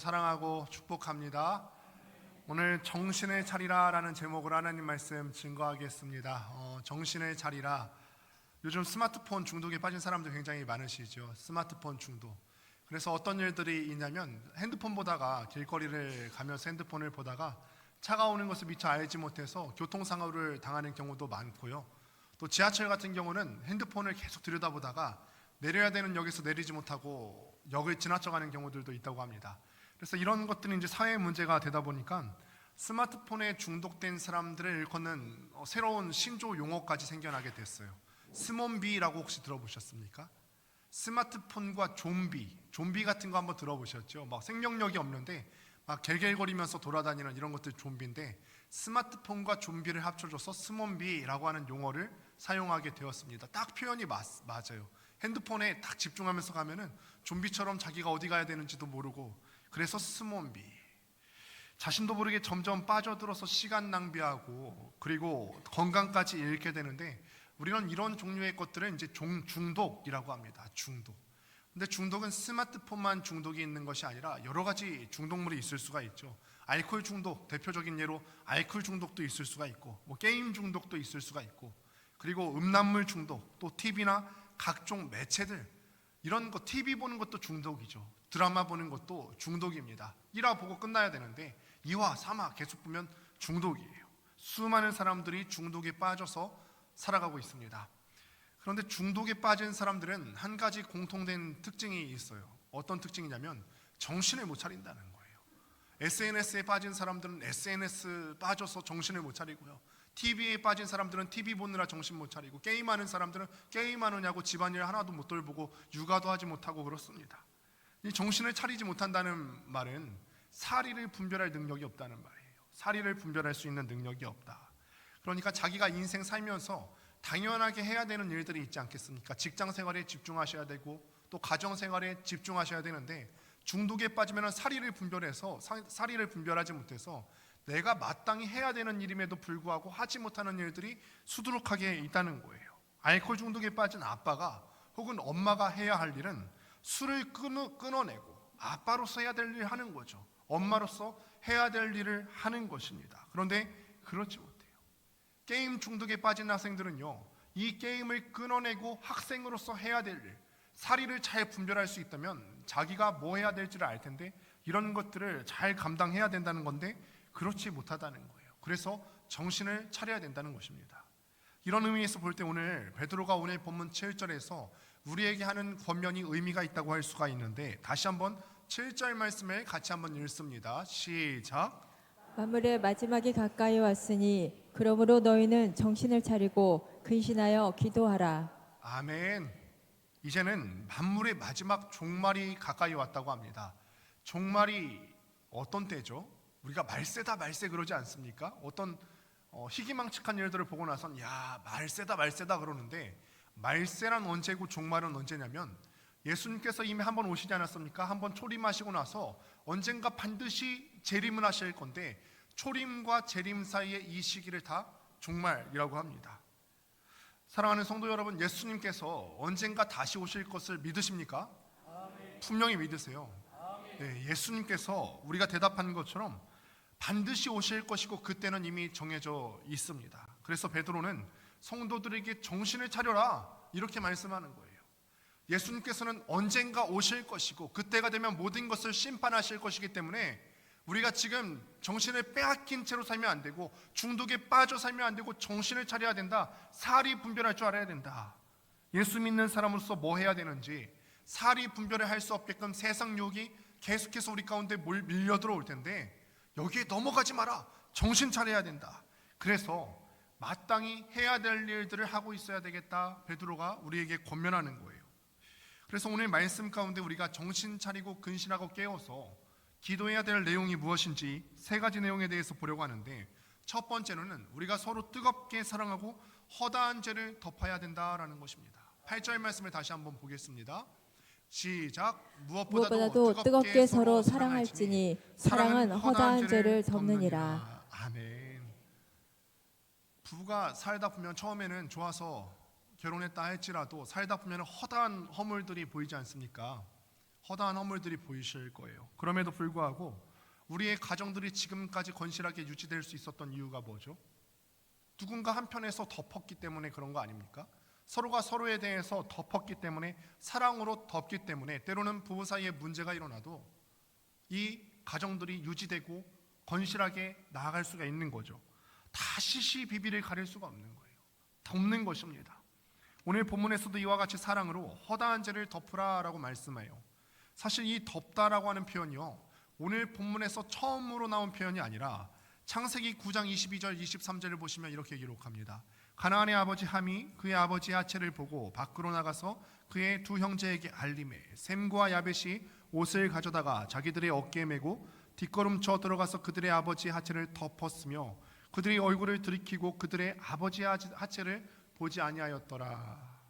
사랑하고 축복합니다. 오늘 정신을 차리라 라는 제목으로 하나님 말씀 증거하겠습니다. 정신을 차리라. 요즘 스마트폰 중독에 빠진 사람들 굉장히 많으시죠. 스마트폰 중독. 그래서 어떤 일들이 있냐면 핸드폰 보다가 길거리를 가면서 핸드폰을 보다가 차가 오는 것을 미처 알지 못해서 교통사고를 당하는 경우도 많고요. 또 지하철 같은 경우는 핸드폰을 계속 들여다보다가 내려야 되는 역에서 내리지 못하고 역을 지나쳐가는 경우들도 있다고 합니다. 그래서 이런 것들이 이제 사회 문제가 되다 보니까 스마트폰에 중독된 사람들을 일컫는 새로운 신조 용어까지 생겨나게 됐어요. 스몬비라고 혹시 들어보셨습니까? 스마트폰과 좀비 같은 거 한번 들어보셨죠? 막 생명력이 없는데 막 갤갤거리면서 돌아다니는 이런 것들 좀비인데, 스마트폰과 좀비를 합쳐줘서 스몬비라고 하는 용어를 사용하게 되었습니다. 딱 표현이 맞아요. 핸드폰에 딱 집중하면서 가면은 좀비처럼 자기가 어디 가야 되는지도 모르고, 그래서 스몬비. 자신도 모르게 점점 빠져들어서 시간 낭비하고 그리고 건강까지 잃게 되는데, 우리는 이런 종류의 것들을 이제 중독이라고 합니다. 중독. 근데 중독은 스마트폰만 중독이 있는 것이 아니라 여러 가지 중독물이 있을 수가 있죠. 알코올 중독, 대표적인 예로 알코올 중독도 있을 수가 있고, 게임 중독도 있을 수가 있고, 그리고 음란물 중독, 또 TV나 각종 매체들, 이런 거 TV 보는 것도 중독이죠. 드라마 보는 것도 중독입니다. 1화 보고 끝나야 되는데 2화, 3화 계속 보면 중독이에요. 수많은 사람들이 중독에 빠져서 살아가고 있습니다. 그런데 중독에 빠진 사람들은 한 가지 공통된 특징이 있어요. 어떤 특징이냐면 정신을 못 차린다는 거예요. SNS에 빠진 사람들은 SNS 빠져서 정신을 못 차리고요. TV에 빠진 사람들은 TV 보느라 정신 못 차리고, 게임하는 사람들은 게임하느냐고 집안일 하나도 못 돌보고 육아도 하지 못하고 그렇습니다. 이 정신을 차리지 못한다는 말은 사리를 분별할 능력이 없다는 말이에요. 사리를 분별할 수 있는 능력이 없다. 그러니까 자기가 인생 살면서 당연하게 해야 되는 일들이 있지 않겠습니까? 직장 생활에 집중하셔야 되고 또 가정 생활에 집중하셔야 되는데, 중독에 빠지면 사리를 분별하지 못해서 내가 마땅히 해야 되는 일임에도 불구하고 하지 못하는 일들이 수두룩하게 있다는 거예요. 알코올 중독에 빠진 아빠가 혹은 엄마가 해야 할 일은 술을 끊어내고 아빠로서 해야 될 일을 하는 거죠. 엄마로서 해야 될 일을 하는 것입니다. 그런데 그렇지 못해요. 게임 중독에 빠진 학생들은요, 이 게임을 끊어내고 학생으로서 해야 될 일, 사리를 잘 분별할 수 있다면 자기가 뭐 해야 될지를 알 텐데 이런 것들을 잘 감당해야 된다는 건데 그렇지 못하다는 거예요. 그래서 정신을 차려야 된다는 것입니다. 이런 의미에서 볼 때 오늘 베드로가 오늘 본문 7절에서 우리에게 하는 권면이 의미가 있다고 할 수가 있는데, 다시 한번 7절 말씀을 같이 한번 읽습니다. 시작. 만물의 마지막이 가까이 왔으니 그러므로 너희는 정신을 차리고 근신하여 기도하라. 아멘. 이제는 만물의 마지막 종말이 가까이 왔다고 합니다. 종말이 어떤 때죠? 우리가 말세다 말세 그러지 않습니까? 어떤 희귀망측한 일들을 보고 나선 야, 말세다 그러는데, 말세란 언제고 종말은 언제냐면 예수님께서 이미 한번 오시지 않았습니까? 한번 초림하시고 나서 언젠가 반드시 재림을 하실 건데, 초림과 재림 사이의 이 시기를 다 종말이라고 합니다. 사랑하는 성도 여러분, 예수님께서 언젠가 다시 오실 것을 믿으십니까? 분명히 믿으세요. 네, 예수님께서 우리가 대답한 것처럼 반드시 오실 것이고 그때는 이미 정해져 있습니다. 그래서 베드로는 성도들에게 정신을 차려라 이렇게 말씀하는 거예요. 예수님께서는 언젠가 오실 것이고 그때가 되면 모든 것을 심판하실 것이기 때문에 우리가 지금 정신을 빼앗긴 채로 살면 안 되고 중독에 빠져 살면 안 되고 정신을 차려야 된다. 사리 분별할 줄 알아야 된다. 예수 믿는 사람으로서 뭐 해야 되는지 사리 분별을 할 수 없게끔 세상 유혹이 계속해서 우리 가운데 밀려 들어올 텐데, 여기에 넘어가지 마라. 정신 차려야 된다. 그래서 마땅히 해야 될 일들을 하고 있어야 되겠다. 베드로가 우리에게 권면하는 거예요. 그래서 오늘 말씀 가운데 우리가 정신 차리고 근신하고 깨어서 기도해야 될 내용이 무엇인지 세 가지 내용에 대해서 보려고 하는데, 첫 번째로는 우리가 서로 뜨겁게 사랑하고 허다한 죄를 덮어야 된다라는 것입니다. 8절 말씀을 다시 한번 보겠습니다. 시작. 무엇보다도 뜨겁게 서로 사랑할지니 사랑은 허다한 죄를 덮느니라. 아멘. 부부가 살다 보면 처음에는 좋아서 결혼했다 할지라도 살다 보면 허다한 허물들이 보이지 않습니까? 허다한 허물들이 보이실 거예요. 그럼에도 불구하고 우리의 가정들이 지금까지 건실하게 유지될 수 있었던 이유가 뭐죠? 누군가 한편에서 덮었기 때문에 그런 거 아닙니까? 서로가 서로에 대해서 덮었기 때문에, 사랑으로 덮기 때문에 때로는 부부 사이에 문제가 일어나도 이 가정들이 유지되고 건실하게 나아갈 수가 있는 거죠. 다 시시비비를 가릴 수가 없는 거예요. 덮는 것입니다. 오늘 본문에서도 이와 같이 사랑으로 허다한 죄를 덮으라라고 말씀해요. 사실 이 덮다라고 하는 표현이요, 오늘 본문에서 처음으로 나온 표현이 아니라 창세기 9장 22절 23절을 보시면 이렇게 기록합니다. 가나안의 아버지 함이 그의 아버지의 하체를 보고 밖으로 나가서 그의 두 형제에게 알림해 셈과 야벳이 옷을 가져다가 자기들의 어깨에 메고 뒷걸음쳐 들어가서 그들의 아버지의 하체를 덮었으며 그들의 얼굴을 들이키고 그들의 아버지의 하체를 보지 아니하였더라.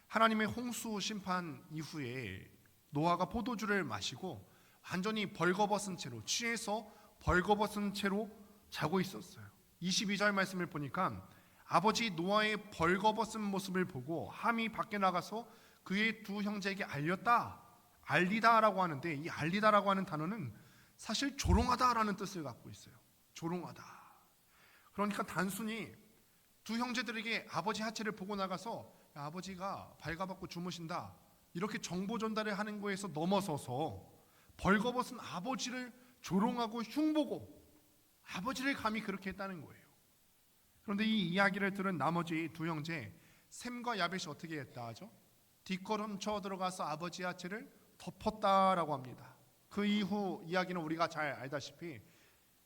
하나님의 홍수 심판 이후에 노아가 포도주를 마시고 완전히 벌거벗은 채로, 취해서 벌거벗은 채로 자고 있었어요. 22절 말씀을 보니까 아버지 노아의 벌거벗은 모습을 보고 함이 밖에 나가서 그의 두 형제에게 알리다라고 하는데, 이 알리다라고 하는 단어는 사실 조롱하다라는 뜻을 갖고 있어요. 조롱하다. 그러니까 단순히 두 형제들에게 아버지 하체를 보고 나가서 아버지가 발가벗고 주무신다, 이렇게 정보 전달을 하는 거에서 넘어서서 벌거벗은 아버지를 조롱하고 흉보고 아버지를 감히 그렇게 했다는 거예요. 그런데 이 이야기를 들은 나머지 두 형제 셈과 야벳이 어떻게 했다 하죠? 뒷걸음쳐 들어가서 아버지의 하체를 덮었다라고 합니다. 그 이후 이야기는 우리가 잘 알다시피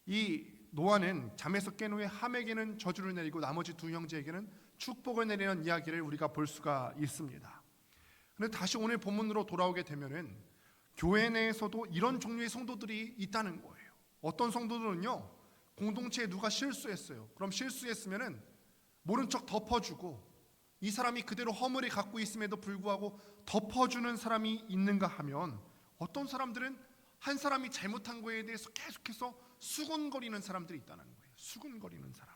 이 노아는 잠에서 깬 후에 함에게는 저주를 내리고 나머지 두 형제에게는 축복을 내리는 이야기를 우리가 볼 수가 있습니다. 그런데 다시 오늘 본문으로 돌아오게 되면은 교회 내에서도 이런 종류의 성도들이 있다는 거예요. 어떤 성도들은요, 공동체에 누가 실수했어요. 그럼 실수했으면은 모른 척 덮어주고, 이 사람이 그대로 허물을 갖고 있음에도 불구하고 덮어주는 사람이 있는가 하면, 어떤 사람들은 한 사람이 잘못한 거에 대해서 계속해서 수군거리는 사람들이 있다는 거예요. 수군거리는 사람.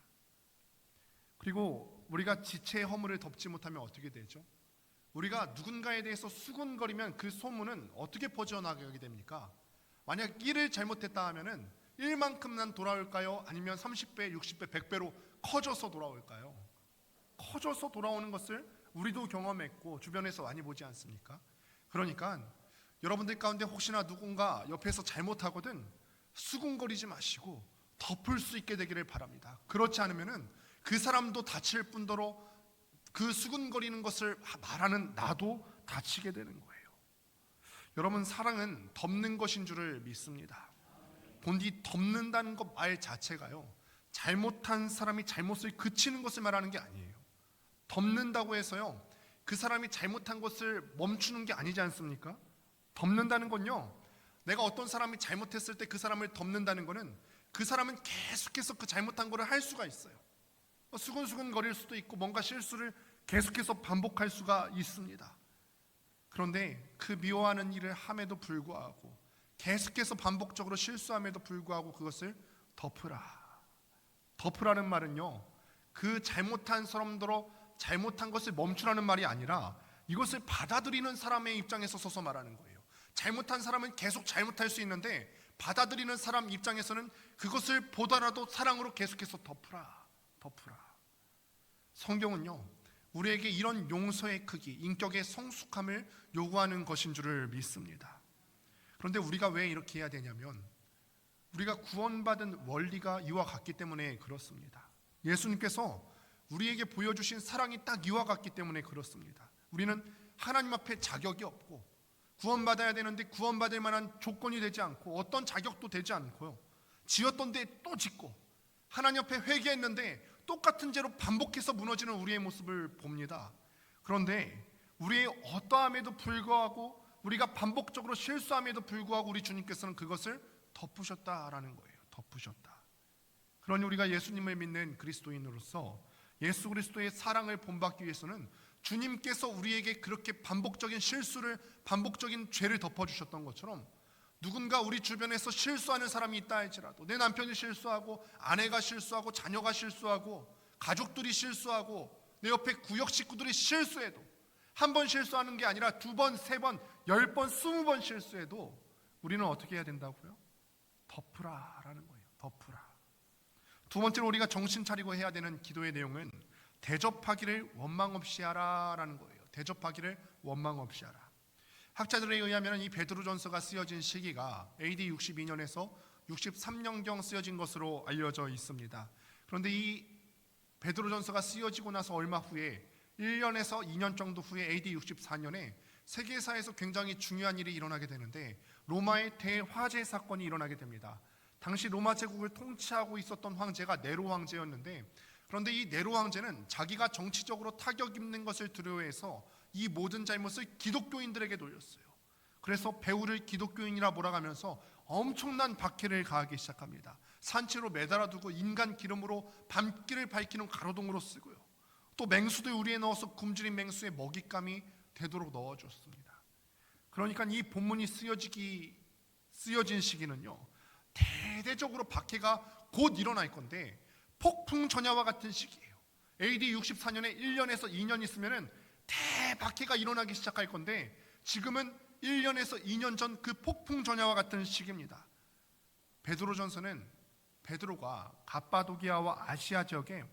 그리고 우리가 지체의 허물을 덮지 못하면 어떻게 되죠? 우리가 누군가에 대해서 수군거리면 그 소문은 어떻게 퍼져나가게 됩니까? 만약 1을 잘못했다 하면은 1만큼만 돌아올까요? 아니면 30배, 60배, 100배로 커져서 돌아올까요? 커져서 돌아오는 것을 우리도 경험했고 주변에서 많이 보지 않습니까? 그러니까 여러분들 가운데 혹시나 누군가 옆에서 잘못하거든 수군거리지 마시고 덮을 수 있게 되기를 바랍니다. 그렇지 않으면은 그 사람도 다칠 뿐더러 그 수군거리는 것을 말하는 나도 다치게 되는 거예요. 여러분, 사랑은 덮는 것인 줄을 믿습니다. 본디 덮는다는 것 말 자체가요, 잘못한 사람이 잘못을 그치는 것을 말하는 게 아니에요. 덮는다고 해서요, 그 사람이 잘못한 것을 멈추는 게 아니지 않습니까? 덮는다는 건요, 내가 어떤 사람이 잘못했을 때 그 사람을 덮는다는 거는 그 사람은 계속해서 그 잘못한 거를 할 수가 있어요. 수근수근 거릴 수도 있고 뭔가 실수를 계속해서 반복할 수가 있습니다. 그런데 그 미워하는 일을 함에도 불구하고, 계속해서 반복적으로 실수함에도 불구하고 그것을 덮으라. 덮으라는 말은요, 그 잘못한 사람들로 잘못한 것을 멈추라는 말이 아니라 이것을 받아들이는 사람의 입장에서 서서 말하는 거예요. 잘못한 사람은 계속 잘못할 수 있는데 받아들이는 사람 입장에서는 그것을 보더라도 사랑으로 계속해서 덮으라. 성경은요, 우리에게 이런 용서의 크기, 인격의 성숙함을 요구하는 것인 줄을 믿습니다. 그런데 우리가 왜 이렇게 해야 되냐면, 우리가 구원받은 원리가 이와 같기 때문에 그렇습니다. 예수님께서 우리에게 보여주신 사랑이 딱 이와 같기 때문에 그렇습니다. 우리는 하나님 앞에 자격이 없고 구원받아야 되는데 구원받을 만한 조건이 되지 않고 어떤 자격도 되지 않고요, 지었던 데 또 짓고 하나님 앞에 회개했는데 똑같은 죄로 반복해서 무너지는 우리의 모습을 봅니다. 그런데 우리의 어떠함에도 불구하고, 우리가 반복적으로 실수함에도 불구하고 우리 주님께서는 그것을 덮으셨다라는 거예요. 덮으셨다. 그러니 우리가 예수님을 믿는 그리스도인으로서 예수 그리스도의 사랑을 본받기 위해서는 주님께서 우리에게 그렇게 반복적인 실수를, 반복적인 죄를 덮어주셨던 것처럼, 누군가 우리 주변에서 실수하는 사람이 있다 할지라도, 내 남편이 실수하고 아내가 실수하고 자녀가 실수하고 가족들이 실수하고 내 옆에 구역 식구들이 실수해도 한 번 실수하는 게 아니라 2번, 3번, 10번, 20번 실수해도 우리는 어떻게 해야 된다고요? 덮으라라는 거예요. 덮으라. 두 번째로 우리가 정신 차리고 해야 되는 기도의 내용은 대접하기를 원망 없이 하라라는 거예요. 대접하기를 원망 없이 하라. 학자들에 의하면 이 베드로전서가 쓰여진 시기가 AD 62년에서 63년경 쓰여진 것으로 알려져 있습니다. 그런데 이 베드로전서가 쓰여지고 나서 얼마 후에 1년에서 2년 정도 후에 AD 64년에 세계사에서 굉장히 중요한 일이 일어나게 되는데 로마의 대화재 사건이 일어나게 됩니다. 당시 로마 제국을 통치하고 있었던 황제가 네로 황제였는데, 그런데 이 네로 황제는 자기가 정치적으로 타격 입는 것을 두려워해서 이 모든 잘못을 기독교인들에게 돌렸어요. 그래서 배우를 기독교인이라 몰아가면서 엄청난 박해를 가하기 시작합니다. 산채로 매달아두고 인간 기름으로 밤길을 밝히는 가로등으로 쓰고요. 또 맹수들 우리에 넣어서 굶주린 맹수의 먹잇감이 되도록 넣어줬습니다. 그러니까 이 본문이 쓰여진 시기는요, 대대적으로 박해가 곧 일어날 건데 폭풍 전야와 같은 시기예요. AD 64년에 1년에서 2년 있으면은 대박해가 일어나기 시작할 건데 지금은 1년에서 2년 전 그 폭풍 전야와 같은 시기입니다. 베드로전서는 베드로가 갑바도기아와 아시아 지역에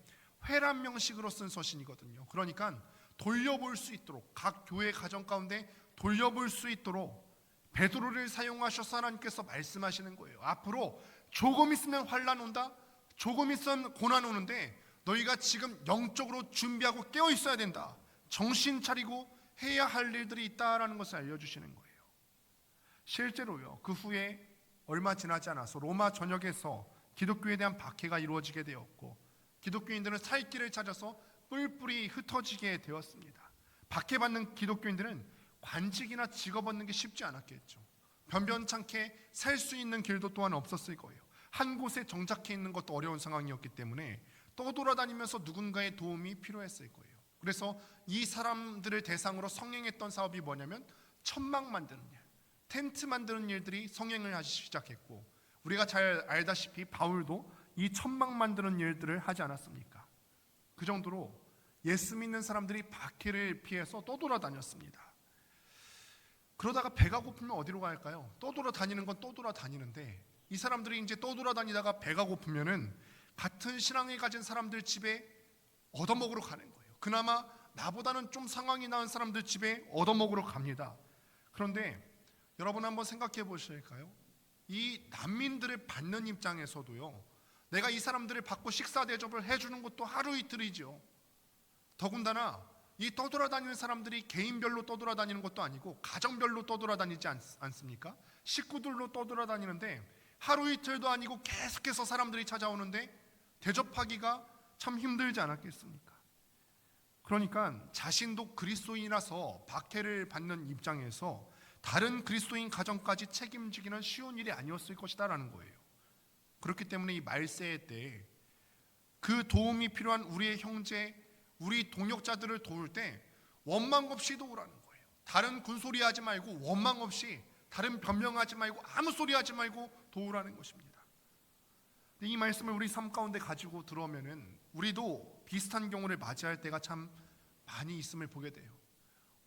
회람 명식으로 쓴 서신이거든요. 그러니까 돌려볼 수 있도록 각 교회 가정 가운데 돌려볼 수 있도록 베드로를 사용하셔서 하나님께서 말씀하시는 거예요. 앞으로 조금 있으면 환난 온다, 조금 있으면 고난 오는데 너희가 지금 영적으로 준비하고 깨어 있어야 된다, 정신 차리고 해야 할 일들이 있다라는 것을 알려주시는 거예요. 실제로요, 그 후에 얼마 지나지 않아서 로마 전역에서 기독교에 대한 박해가 이루어지게 되었고 기독교인들은 살 길을 찾아서 뿔뿔이 흩어지게 되었습니다. 박해받는 기독교인들은 관직이나 직업 얻는 게 쉽지 않았겠죠. 변변찮게 살 수 있는 길도 또한 없었을 거예요. 한 곳에 정착해 있는 것도 어려운 상황이었기 때문에 떠돌아다니면서 누군가의 도움이 필요했을 거예요. 그래서 이 사람들을 대상으로 성행했던 사업이 뭐냐면 천막 만드는 일, 텐트 만드는 일들이 성행을 하기 시작했고, 우리가 잘 알다시피 바울도 이 천막 만드는 일들을 하지 않았습니까? 그 정도로 예수 믿는 사람들이 박해를 피해서 떠돌아다녔습니다. 그러다가 배가 고프면 어디로 갈까요? 떠돌아다니는 건 떠돌아다니는데 이 사람들이 이제 떠돌아다니다가 배가 고프면은 같은 신앙을 가진 사람들 집에 얻어먹으러 가는 거예요. 그나마 나보다는 좀 상황이 나은 사람들 집에 얻어먹으러 갑니다. 그런데 여러분 한번 생각해 보실까요? 이 난민들을 받는 입장에서도요, 내가 이 사람들을 받고 식사 대접을 해주는 것도 하루 이틀이죠. 더군다나 이 떠돌아다니는 사람들이 개인별로 떠돌아다니는 것도 아니고 가정별로 떠돌아다니지 않습니까? 식구들로 떠돌아다니는데 하루 이틀도 아니고 계속해서 사람들이 찾아오는데 대접하기가 참 힘들지 않았겠습니까? 그러니까 자신도 그리스도인이라서 박해를 받는 입장에서 다른 그리스도인 가정까지 책임지기는 쉬운 일이 아니었을 것이다라는 거예요. 그렇기 때문에 이 말세 때 그 도움이 필요한 우리의 형제, 우리 동역자들을 도울 때 원망 없이 도우라는 거예요. 다른 군소리 하지 말고 원망 없이, 다른 변명하지 말고 아무 소리 하지 말고 도우라는 것입니다. 이 말씀을 우리 삶 가운데 가지고 들어오면은 우리도 비슷한 경우를 맞이할 때가 참 많이 있음을 보게 돼요.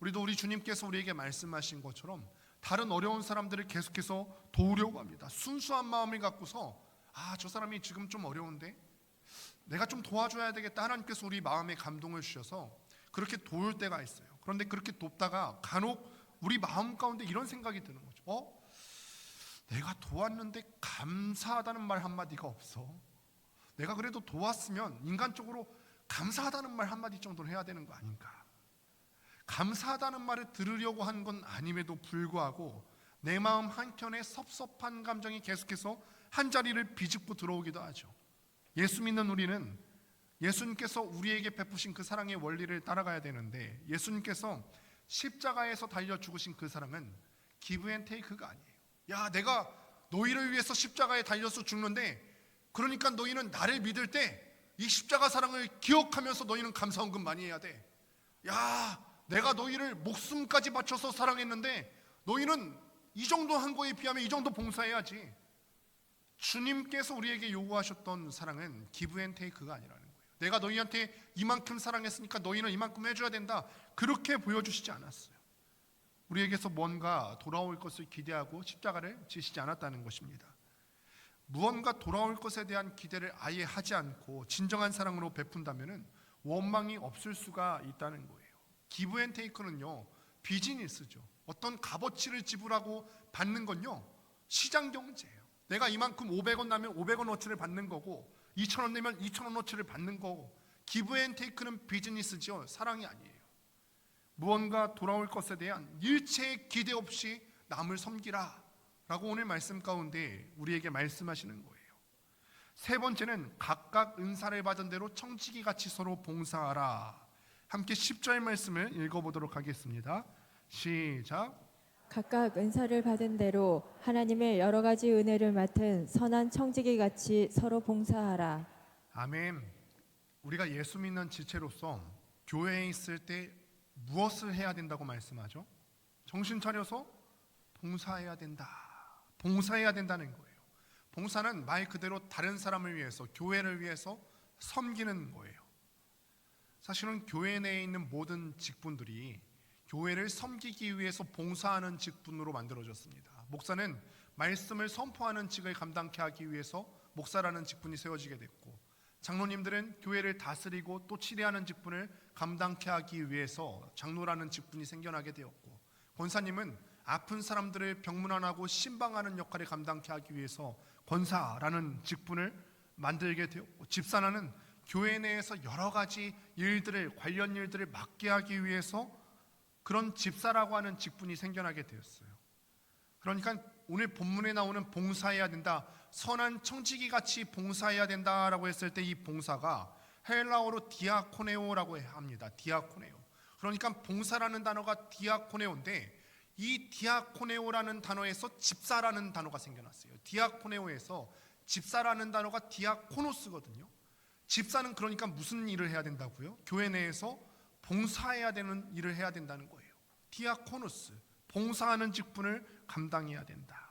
우리도 우리 주님께서 우리에게 말씀하신 것처럼 다른 어려운 사람들을 계속해서 도우려고 합니다. 순수한 마음을 갖고서 저 사람이 지금 좀 어려운데 내가 좀 도와줘야 되겠다. 하나님께서 우리 마음에 감동을 주셔서 그렇게 도울 때가 있어요. 그런데 그렇게 돕다가 간혹 우리 마음 가운데 이런 생각이 드는 거죠. 내가 도왔는데 감사하다는 말 한마디가 없어. 내가 그래도 도왔으면 인간적으로 감사하다는 말 한마디 정도는 해야 되는 거 아닌가. 감사하다는 말을 들으려고 한 건 아님에도 불구하고 내 마음 한켠에 섭섭한 감정이 계속해서 한 자리를 비집고 들어오기도 하죠. 예수 믿는 우리는 예수님께서 우리에게 베푸신 그 사랑의 원리를 따라가야 되는데, 예수님께서 십자가에서 달려 죽으신 그 사랑은 기브 앤 테이크가 아니에요. 야, 내가 너희를 위해서 십자가에 달려서 죽는데, 그러니까 너희는 나를 믿을 때 이 십자가 사랑을 기억하면서 너희는 감사헌금 많이 해야 돼. 야, 내가 너희를 목숨까지 바쳐서 사랑했는데 너희는 이 정도 한 거에 비하면 이 정도 봉사해야지. 주님께서 우리에게 요구하셨던 사랑은 기브 앤 테이크가 아니라는 거예요. 내가 너희한테 이만큼 사랑했으니까 너희는 이만큼 해줘야 된다. 그렇게 보여주시지 않았어요. 우리에게서 뭔가 돌아올 것을 기대하고 십자가를 지시지 않았다는 것입니다. 무언가 돌아올 것에 대한 기대를 아예 하지 않고 진정한 사랑으로 베푼다면 원망이 없을 수가 있다는 거예요. 기브 앤 테이크는요, 비즈니스죠. 어떤 값어치를 지불하고 받는 건요, 시장 경제예요. 내가 이만큼 500원 나면 500원어치를 받는 거고 2,000원 내면 2,000원어치를 받는 거고, 기브 앤 테이크는 비즈니스죠. 사랑이 아니에요. 무언가 돌아올 것에 대한 일체의 기대 없이 남을 섬기라 라고 오늘 말씀 가운데 우리에게 말씀하시는 거예요. 세 번째는 각각 은사를 받은 대로 청지기 같이 서로 봉사하라. 함께 10절 말씀을 읽어보도록 하겠습니다. 시작. 각각 은사를 받은 대로 하나님의 여러 가지 은혜를 맡은 선한 청지기 같이 서로 봉사하라. 아멘. 우리가 예수 믿는 지체로서 교회에 있을 때 무엇을 해야 된다고 말씀하죠? 정신 차려서 봉사해야 된다. 봉사해야 된다는 거예요. 봉사는 말 그대로 다른 사람을 위해서, 교회를 위해서 섬기는 거예요. 사실은 교회 내에 있는 모든 직분들이 교회를 섬기기 위해서 봉사하는 직분으로 만들어졌습니다. 목사는 말씀을 선포하는 직을 감당케 하기 위해서 목사라는 직분이 세워지게 됐고, 장로님들은 교회를 다스리고 또 치례하는 직분을 감당케 하기 위해서 장로라는 직분이 생겨나게 되었고, 권사님은 아픈 사람들을 병문안하고 신방하는 역할을 감당케 하기 위해서 권사라는 직분을 만들게 되었고, 집사라는 교회 내에서 여러 가지 일들을, 관련 일들을 맡게 하기 위해서 그런 집사라고 하는 직분이 생겨나게 되었어요. 그러니까 오늘 본문에 나오는 봉사해야 된다, 선한 청지기 같이 봉사해야 된다라고 했을 때 이 봉사가 헬라어로 디아코네오라고 합니다. 디아코네오. 그러니까 봉사라는 단어가 디아코네오인데, 이 디아코네오라는 단어에서 집사라는 단어가 생겨났어요. 디아코네오에서 집사라는 단어가 디아코노스거든요. 집사는 그러니까 무슨 일을 해야 된다고요? 교회 내에서 봉사해야 되는 일을 해야 된다는 거예요. 디아코노스, 봉사하는 직분을 감당해야 된다.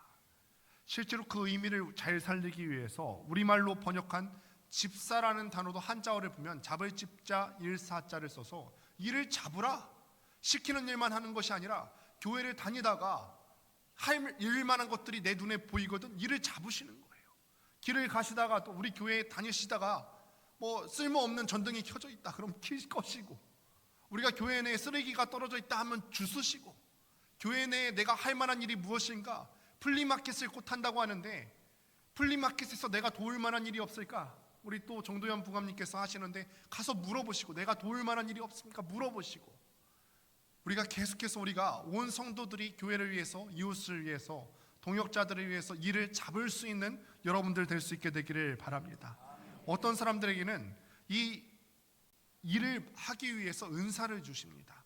실제로 그 의미를 잘 살리기 위해서 우리말로 번역한 집사라는 단어도 한자어를 보면 잡을 집자 일사자를 써서 일을 잡으라, 시키는 일만 하는 것이 아니라 교회를 다니다가 할 일만한 것들이 내 눈에 보이거든 일을 잡으시는 거예요. 길을 가시다가 또 우리 교회에 다니시다가 뭐 쓸모없는 전등이 켜져 있다 그럼 킬 것이고, 우리가 교회 내에 쓰레기가 떨어져 있다 하면 주스시고, 교회 내에 내가 할 만한 일이 무엇인가, 플리마켓을 곧 한다고 하는데 플리마켓에서 내가 도울 만한 일이 없을까? 우리 또 정도현 부감님께서 하시는데 가서 물어보시고, 내가 도울 만한 일이 없습니까? 물어보시고, 우리가 계속해서 우리가 온 성도들이 교회를 위해서, 이웃을 위해서, 동역자들을 위해서 일을 잡을 수 있는 여러분들 될 수 있게 되기를 바랍니다. 어떤 사람들에게는 이 일을 하기 위해서 은사를 주십니다.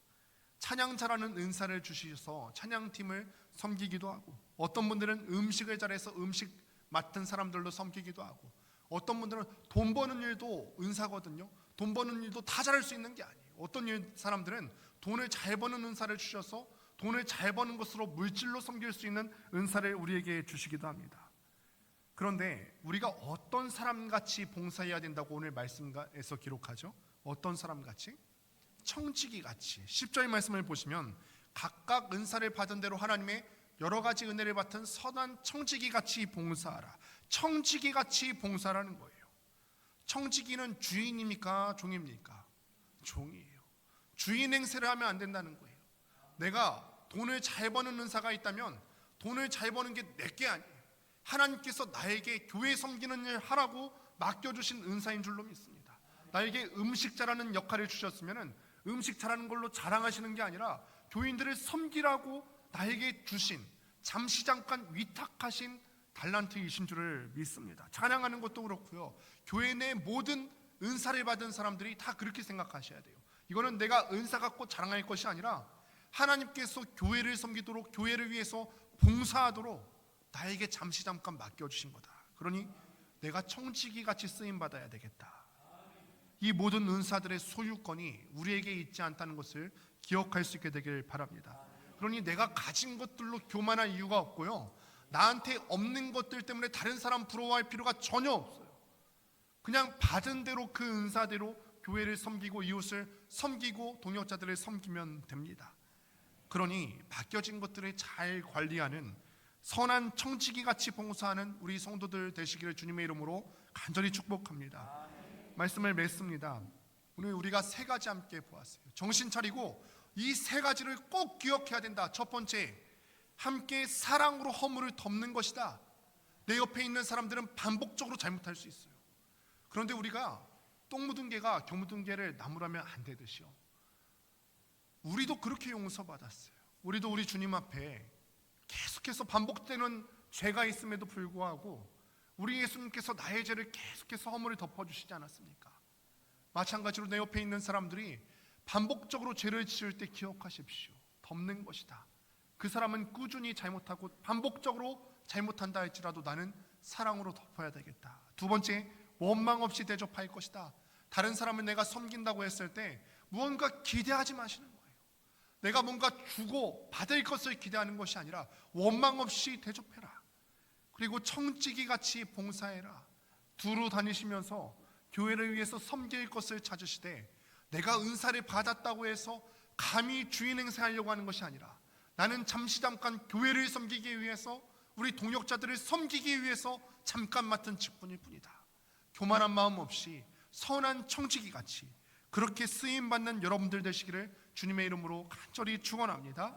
찬양자라는 은사를 주셔서 찬양팀을 섬기기도 하고, 어떤 분들은 음식을 잘해서 음식 맡은 사람들로 섬기기도 하고, 어떤 분들은 돈 버는 일도 은사거든요. 돈 버는 일도 다 잘할 수 있는 게 아니에요. 어떤 사람들은 돈을 잘 버는 은사를 주셔서 돈을 잘 버는 것으로 물질로 섬길 수 있는 은사를 우리에게 주시기도 합니다. 그런데 우리가 어떤 사람같이 봉사해야 된다고 오늘 말씀에서 기록하죠? 어떤 사람같이? 청지기같이. 10절 말씀을 보시면 각각 은사를 받은 대로 하나님의 여러 가지 은혜를 받은 선한 청지기같이 봉사하라. 청지기같이 봉사라는 거예요. 청지기는 주인입니까? 종입니까? 종이에요. 주인 행세를 하면 안 된다는 거예요. 내가 돈을 잘 버는 은사가 있다면 돈을 잘 버는 게 내게 아니에요. 하나님께서 나에게 교회 섬기는 일 하라고 맡겨주신 은사인 줄로 믿습니다. 나에게 음식 잘하는 역할을 주셨으면 음식 잘하는 걸로 자랑하시는 게 아니라 교인들을 섬기라고 나에게 주신, 잠시 잠깐 위탁하신 달란트이신 줄을 믿습니다. 찬양하는 것도 그렇고요, 교회 내 모든 은사를 받은 사람들이 다 그렇게 생각하셔야 돼요. 이거는 내가 은사 갖고 자랑할 것이 아니라 하나님께서 교회를 섬기도록, 교회를 위해서 봉사하도록 나에게 잠시 잠깐 맡겨주신 거다. 그러니 내가 청지기 같이 쓰임받아야 되겠다. 이 모든 은사들의 소유권이 우리에게 있지 않다는 것을 기억할 수 있게 되길 바랍니다. 그러니 내가 가진 것들로 교만할 이유가 없고요, 나한테 없는 것들 때문에 다른 사람 부러워할 필요가 전혀 없어요. 그냥 받은 대로 그 은사대로 교회를 섬기고 이웃을 섬기고 동역자들을 섬기면 됩니다. 그러니 바뀌어진 것들을 잘 관리하는 선한 청지기 같이 봉사하는 우리 성도들 되시기를 주님의 이름으로 간절히 축복합니다. 말씀을 맺습니다. 오늘 우리가 세 가지 함께 보았어요. 정신 차리고 이 세 가지를 꼭 기억해야 된다. 첫 번째, 함께 사랑으로 허물을 덮는 것이다. 내 옆에 있는 사람들은 반복적으로 잘못할 수 있어요. 그런데 우리가 똥 묻은 개가 겨 묻은 개를 나무라면 안 되듯이요, 우리도 그렇게 용서받았어요. 우리도 우리 주님 앞에 계속해서 반복되는 죄가 있음에도 불구하고 우리 예수님께서 나의 죄를 계속해서 허물을 덮어주시지 않았습니까? 마찬가지로 내 옆에 있는 사람들이 반복적으로 죄를 지을 때 기억하십시오. 덮는 것이다. 그 사람은 꾸준히 잘못하고 반복적으로 잘못한다 할지라도 나는 사랑으로 덮어야 되겠다. 두 번째, 원망 없이 대접할 것이다. 다른 사람을 내가 섬긴다고 했을 때 무언가 기대하지 마시는 거예요. 내가 뭔가 주고 받을 것을 기대하는 것이 아니라 원망 없이 대접해라. 그리고 청지기 같이 봉사해라. 두루 다니시면서 교회를 위해서 섬길 것을 찾으시되, 내가 은사를 받았다고 해서 감히 주인 행세하려고 하는 것이 아니라 나는 잠깐 교회를 섬기기 위해서, 우리 동역자들을 섬기기 위해서 잠깐 맡은 직분일 뿐이다. 교만한 마음 없이 선한 청지기 같이 그렇게 쓰임받는 여러분들 되시기를 주님의 이름으로 간절히 축원합니다.